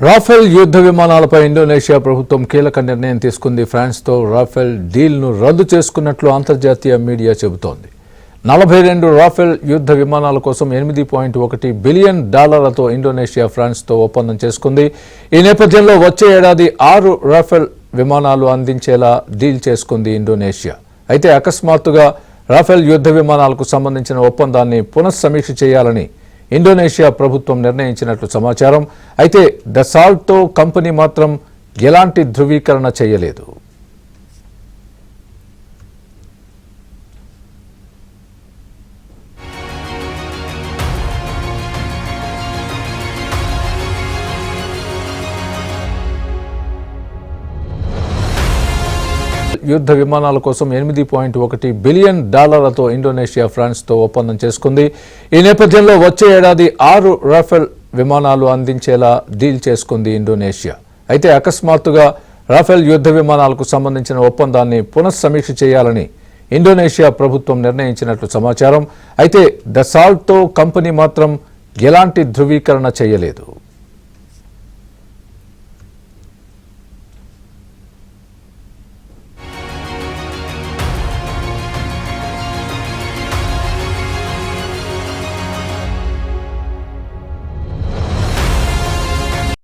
Rafale యుద్ధ విమానాలపై Indonesia ప్రభుత్వం కీలక నిర్ణయం తీసుకుంది. ఫ్రాన్స్తో రాఫెల్ డీల్ను రద్దు చేసుకున్నట్లు అంతర్జాతీయ మీడియా చెబుతోంది. 42 రాఫెల్ యుద్ధ విమానాల కోసం $8.1 బిలియన్ ఇండోనేషియా ఫ్రాన్స్తో ఒప్పందం చేసుకుంది. ఈ నేపథ్యంలో వచ్చే ఏడాది 6 రాఫెల్ విమానాలు అందించేలా డీల్ చేసుకుంది ఇండోనేషియా. అయితే అకస్మాత్తుగా రాఫెల్ యుద్ధ విమానాలకు సంబంధించిన ఒప్పందాన్ని పునఃసమీక్ష చేయాలని ఇండోనేషియా ప్రభుత్వం నిర్ణయించినట్లు సమాచారం. అయితే డసాల్టో కంపెనీ మాత్రం ఎలాంటి ధృవీకరణ చేయలేదు. యుద్ధ విమానాల కోసం $8.1 బిలియన్ ఇండోనేషియా ఫ్రాన్స్తో ఒప్పందం చేసుకుంది. ఈ నేపథ్యంలో వచ్చే ఏడాది 6 రాఫెల్ విమానాలు అందించేలా డీల్ చేసుకుంది ఇండోనేషియా. అయితే అకస్మాత్తుగా రాఫెల్ యుద్ధ విమానాలకు సంబంధించిన ఒప్పందాన్ని పునఃసమీక్ష చేయాలని ఇండోనేషియా ప్రభుత్వం నిర్ణయించినట్లు సమాచారం. అయితే డసాల్టో కంపెనీ మాత్రం ఎలాంటి ధృవీకరణ చేయలేదు.